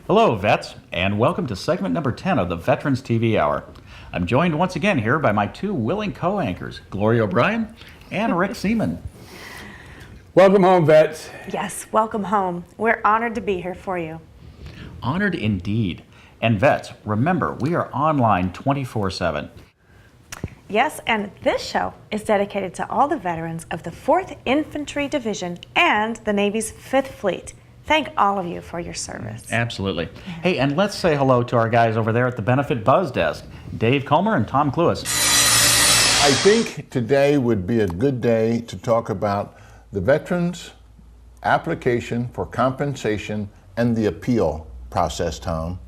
Hello, vets, and welcome to segment number 10 of the Veterans TV Hour. I'm joined once again here by my two willing co-anchors, Gloria O'Brien and Rick Seaman. Welcome home, vets. Yes, welcome home. We're honored to be here for you. Honored indeed. And vets, remember, we are online 24/7. Yes, and this show is dedicated to all the veterans of the 4th Infantry Division and the Navy's 5th Fleet. Thank all of you for your service. Absolutely. Hey, and let's say hello to our guys over there at the Benefit Buzz Desk, Dave Culmer and Tom Clewis. I think today would be a good day to talk about the veterans' application for compensation and the appeal process, Tom,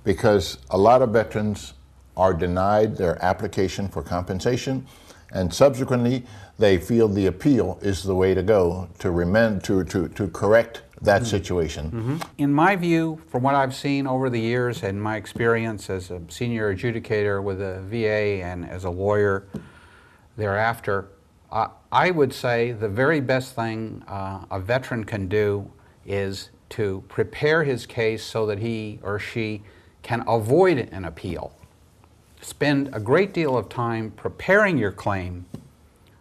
because a lot of veterans are denied their application for compensation, and subsequently they feel the appeal is the way to go to correct that situation. Mm-hmm. In my view, from what I've seen over the years and my experience as a senior adjudicator with the VA and as a lawyer thereafter, I would say the very best thing a veteran can do is to prepare his case so that he or she can avoid an appeal. Spend a great deal of time preparing your claim,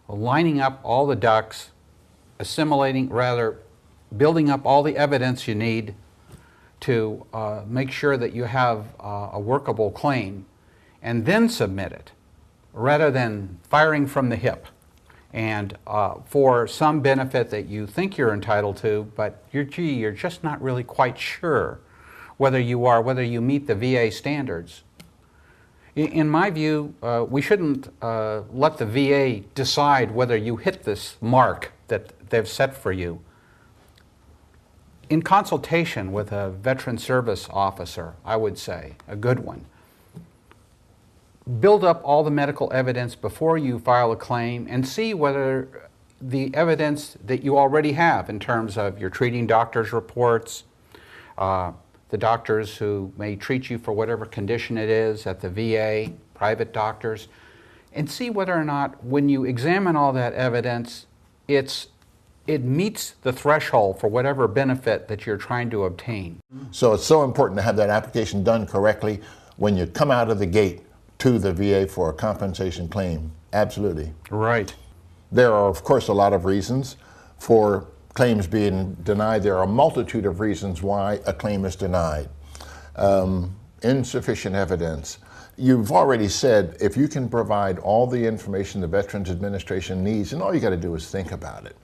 lining up all the ducks, building up all the evidence you need to make sure that you have a workable claim, and then submit it, rather than firing from the hip and for some benefit that you think you're entitled to, but you're just not really quite sure whether you meet the VA standards. In my view, we shouldn't let the VA decide whether you hit this mark that they've set for you. In consultation with a veteran service officer, I would say, a good one, build up all the medical evidence before you file a claim and see whether the evidence that you already have in terms of your treating doctor's reports, the doctors who may treat you for whatever condition it is at the VA, private doctors, and see whether or not when you examine all that evidence, it meets the threshold for whatever benefit that you're trying to obtain. So it's so important to have that application done correctly when you come out of the gate to the VA for a compensation claim. Absolutely. Right. There are, of course, a lot of reasons for claims being denied. There are a multitude of reasons why a claim is denied. Insufficient evidence. You've already said if you can provide all the information the Veterans Administration needs, and all you got to do is think about it.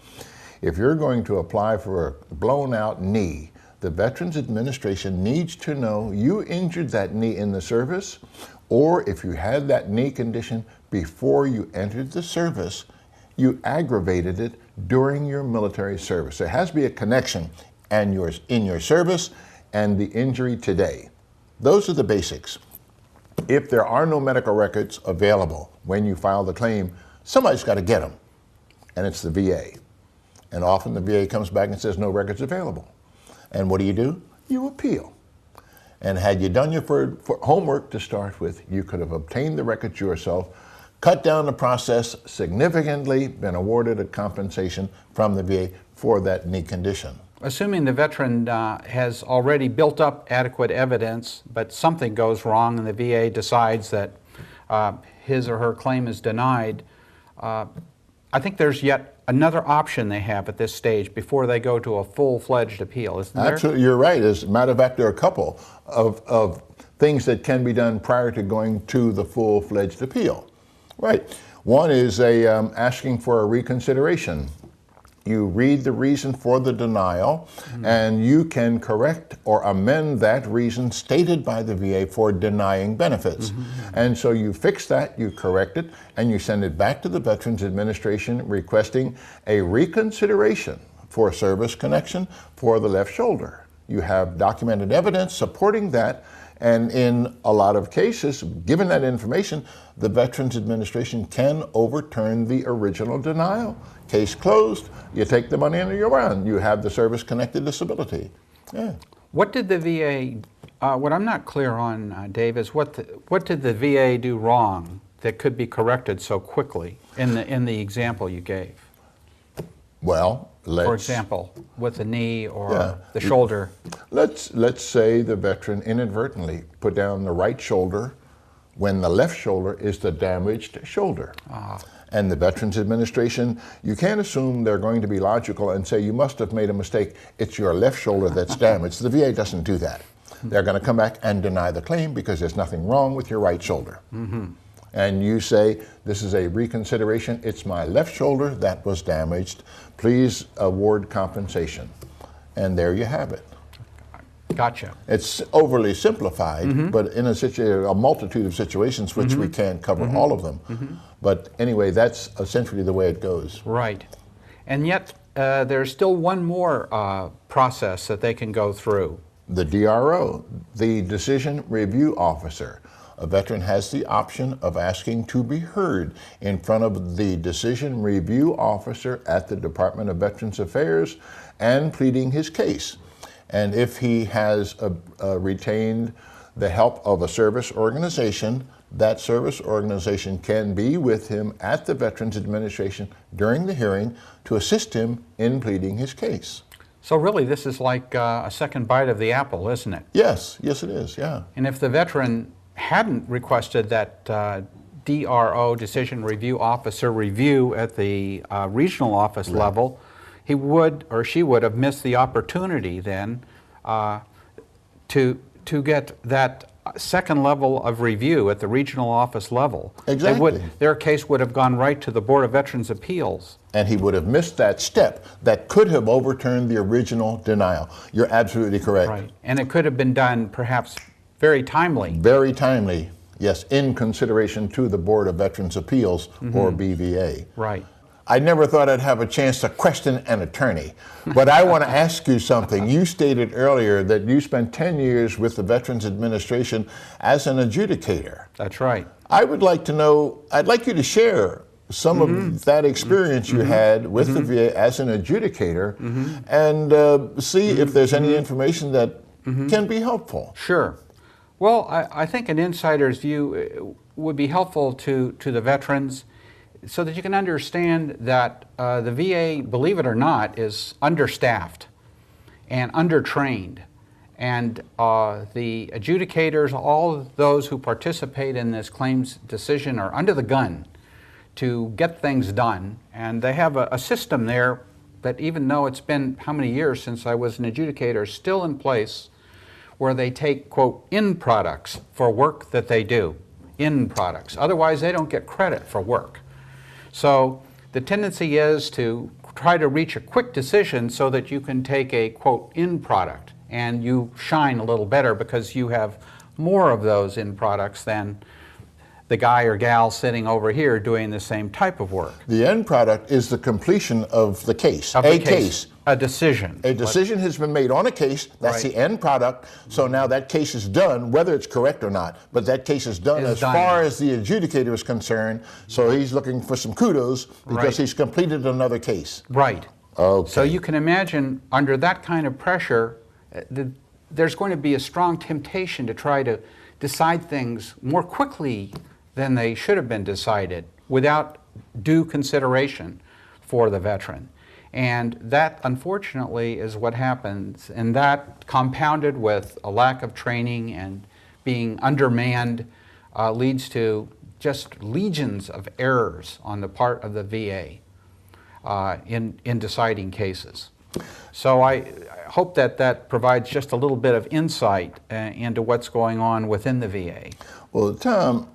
If you're going to apply for a blown out knee, the Veterans Administration needs to know you injured that knee in the service, or if you had that knee condition before you entered the service, you aggravated it during your military service. There has to be a connection in your service and the injury today. Those are the basics. If there are no medical records available when you file the claim, somebody's got to get them, and it's the VA. And often the VA comes back and says no records available. And what do? You appeal. And had you done your homework to start with, you could have obtained the records yourself, cut down the process significantly, been awarded a compensation from the VA for that knee condition. Assuming the veteran has already built up adequate evidence, but something goes wrong and the VA decides that his or her claim is denied, I think there's yet another option they have at this stage before they go to a full-fledged appeal, isn't there? Absolutely, you're right. As a matter of fact, there are a couple of things that can be done prior to going to the full-fledged appeal. Right. One is asking for a reconsideration. You read the reason for the denial, and you can correct or amend that reason stated by the VA for denying benefits. And so you fix that, you correct it, and you send it back to the Veterans Administration requesting a reconsideration for service connection for the left shoulder. You have documented evidence supporting that, and in a lot of cases, given that information, the Veterans Administration can overturn the original denial. Case closed, you take the money and you're on. You have the service-connected disability. Yeah. What did the VA, what I'm not clear on, Dave, is what did the VA do wrong that could be corrected so quickly in the example you gave? Well, for example, with the knee or Yeah. the shoulder? let's say the veteran inadvertently put down the right shoulder when the left shoulder is the damaged shoulder. And the Veterans Administration, you can't assume they're going to be logical and say you must have made a mistake, it's your left shoulder that's damaged. The VA doesn't do that. They're going to come back and deny the claim because there's nothing wrong with your right shoulder. And you say, this is a reconsideration, it's my left shoulder that was damaged, please award compensation. And there you have it. Gotcha. It's overly simplified, but in a multitude of situations, which we can't cover all of them. But anyway, that's essentially the way it goes. Right. And yet, there's still one more process that they can go through. The DRO, the Decision Review Officer. A veteran has the option of asking to be heard in front of the Decision Review Officer at the Department of Veterans Affairs and pleading his case. And if he has retained the help of a service organization, that service organization can be with him at the Veterans Administration during the hearing to assist him in pleading his case. So really, this is like a second bite of the apple, isn't it? Yes, yes it is, yeah. And if the veteran hadn't requested that DRO, Decision Review Officer, review at the regional office level, he would or she would have missed the opportunity then to get that second level of review at the regional office level. Exactly. Their case would have gone right to the Board of Veterans Appeals. And he would have missed that step that could have overturned the original denial. You're absolutely correct. Right. And it could have been done perhaps very timely. Very timely, yes, in consideration to the Board of Veterans Appeals or BVA. Right. I never thought I'd have a chance to question an attorney, but I want to ask you something. You stated earlier that you spent 10 years with the Veterans Administration as an adjudicator. That's right. I would like to know, I'd like you to share some of that experience you had with the VA as an adjudicator and see if there's any information that can be helpful. Sure. Well, I think an insider's view would be helpful to the veterans so that you can understand that the VA, believe it or not, is understaffed and undertrained. And the adjudicators, all of those who participate in this claims decision are under the gun to get things done. And they have a system there that, even though it's been how many years since I was an adjudicator, is still in place, where they take, quote, in products for work that they do, in products. Otherwise, they don't get credit for work. So the tendency is to try to reach a quick decision so that you can take a, quote, in product, and you shine a little better because you have more of those in products than the guy or gal sitting over here doing the same type of work. The end product is the completion of the case, case. A decision. A decision has been made on a case, that's Right. the end product, so now that case is done, whether it's correct or not, but that case is done as far as the adjudicator is concerned, so he's looking for some kudos because Right. he's completed another case. Right. Okay. So you can imagine under that kind of pressure, there's going to be a strong temptation to try to decide things more quickly than they should have been decided without due consideration for the veteran. And that, unfortunately, is what happens. And that, compounded with a lack of training and being undermanned, leads to just legions of errors on the part of the VA in deciding cases. So I hope that provides just a little bit of insight into what's going on within the VA. Well, Tom,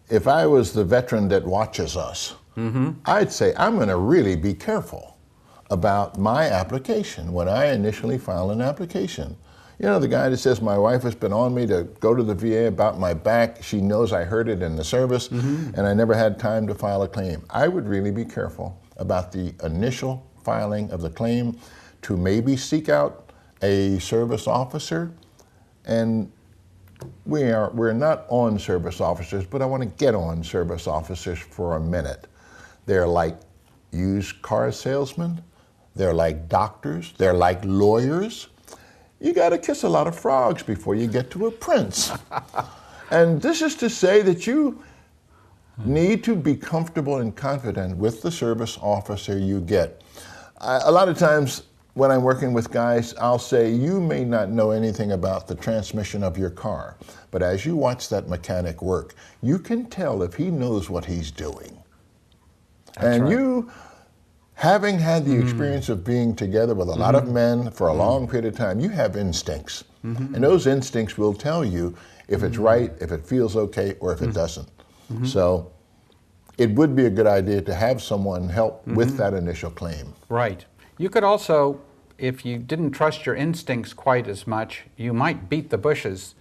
if I was the veteran that watches us, I'd say I'm going to really be careful about my application when I initially file an application. You know, the guy that says, my wife has been on me to go to the VA about my back. She knows I heard it in the service, and I never had time to file a claim. I would really be careful about the initial filing of the claim to maybe seek out a service officer. And we're not on service officers, but I want to get on service officers for a minute. They're like used car salesmen. They're like doctors. They're like lawyers. You got to kiss a lot of frogs before you get to a prince. And this is to say that you need to be comfortable and confident with the service officer you get. A lot of times when I'm working with guys, I'll say, you may not know anything about the transmission of your car, but as you watch that mechanic work, you can tell if he knows what he's doing. That's right. You, having had the experience of being together with a lot of men for a long period of time, you have instincts. And those instincts will tell you if it's right, if it feels okay, or if it doesn't. So it would be a good idea to have someone help with that initial claim. Right. You could also, if you didn't trust your instincts quite as much, you might beat the bushes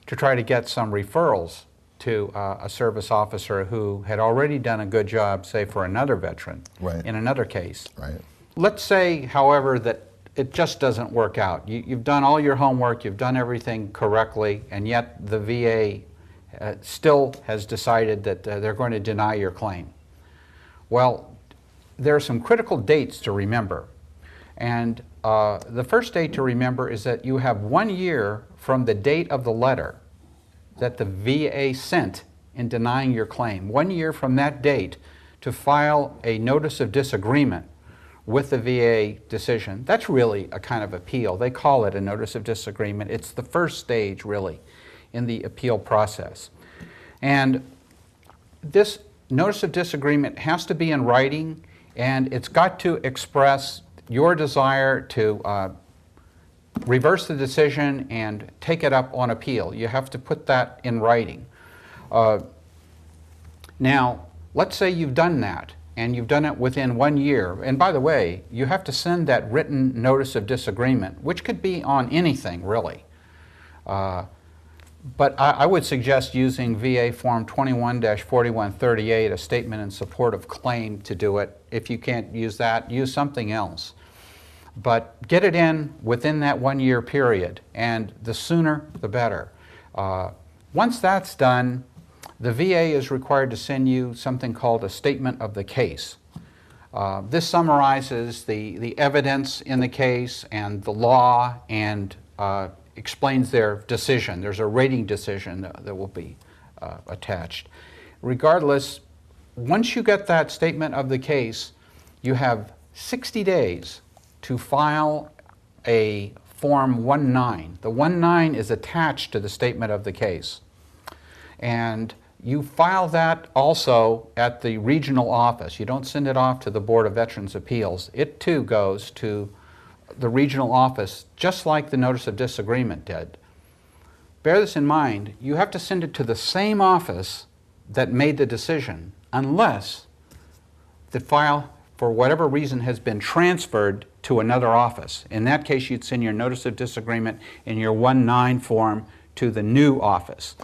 to try to get some referrals to a service officer who had already done a good job, say, for another veteran in another case. Right. Let's say, however, that it just doesn't work out. You've done all your homework, you've done everything correctly, and yet the VA still has decided that they're going to deny your claim. Well, there are some critical dates to remember. And the first date to remember is that you have 1 year from the date of the letter that the VA sent in denying your claim. 1 year from that date to file a notice of disagreement with the VA decision. That's really a kind of appeal. They call it a notice of disagreement. It's the first stage, really, in the appeal process. And this notice of disagreement has to be in writing, and it's got to express your desire to reverse the decision and take it up on appeal. You have to put that in writing. Now, let's say you've done that, and you've done it within 1 year. And by the way, you have to send that written notice of disagreement, which could be on anything, really. But I would suggest using VA Form 21-4138, a statement in support of claim, to do it. If you can't use that, use something else. But get it in within that 1 year period, and the sooner the better. Once that's done, the VA is required to send you something called a statement of the case. This summarizes the evidence in the case and the law, and explains their decision. There's a rating decision that will be attached. Regardless, once you get that statement of the case, you have 60 days to file a Form 19. The 19 is attached to the statement of the case. And you file that also at the regional office. You don't send it off to the Board of Veterans' Appeals. It too goes to the regional office, just like the notice of disagreement did. Bear this in mind, you have to send it to the same office that made the decision, unless the file, for whatever reason, has been transferred to another office. In that case, you'd send your notice of disagreement in your 19 form to the new office.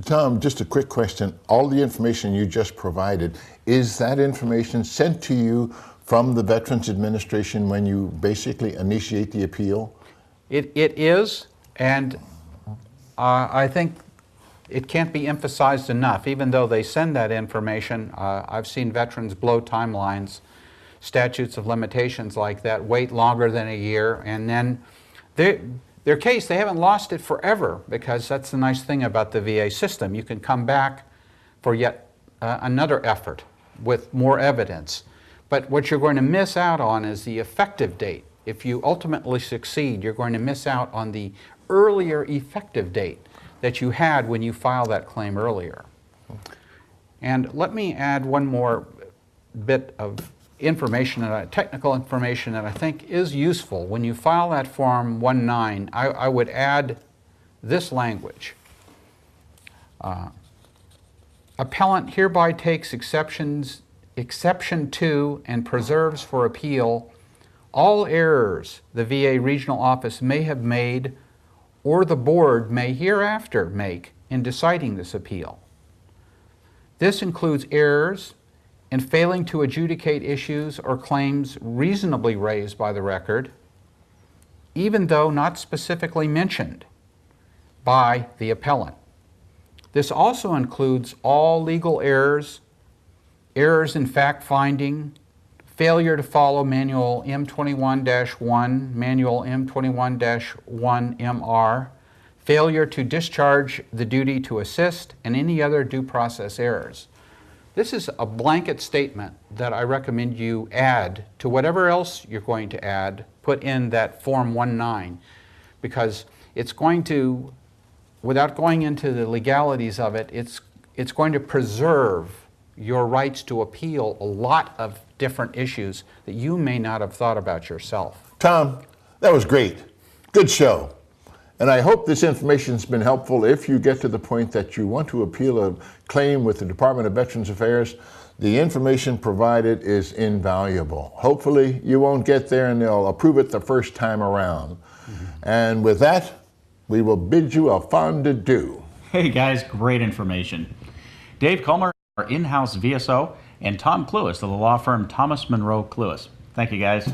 Tom, just a quick question. All the information you just provided, is that information sent to you from the Veterans Administration when you basically initiate the appeal? It is, and I think it can't be emphasized enough. Even though they send that information, I've seen veterans blow timelines, statutes of limitations like that, wait longer than a year, and then their case, they haven't lost it forever, because that's the nice thing about the VA system. You can come back for yet another effort with more evidence. But what you're going to miss out on is the effective date. If you ultimately succeed, you're going to miss out on the earlier effective date that you had when you filed that claim earlier. And let me add one more bit of information, technical information that I think is useful. When you file that Form 19, I would add this language. Appellant hereby takes exception to and preserves for appeal all errors the VA regional office may have made or the board may hereafter make in deciding this appeal. This includes errors in failing to adjudicate issues or claims reasonably raised by the record, even though not specifically mentioned by the appellant. This also includes all legal errors, errors in fact-finding, failure to follow Manual M21-1, Manual M21-1MR, failure to discharge the duty to assist, and any other due process errors. This is a blanket statement that I recommend you add to whatever else you're going to add, put in that Form 19, because it's going to, without going into the legalities of it, it's going to preserve your rights to appeal a lot of different issues that you may not have thought about yourself. Tom, that was great. Good show. And I hope this information's been helpful if you get to the point that you want to appeal a claim with the Department of Veterans Affairs. The information provided is invaluable. Hopefully you won't get there and they'll approve it the first time around. And with that, we will bid you a fond adieu. Hey guys, great information. Dave Culmer, our in-house VSO, and Tom Clewis of the law firm Thomas Monroe Clewis. Thank you guys.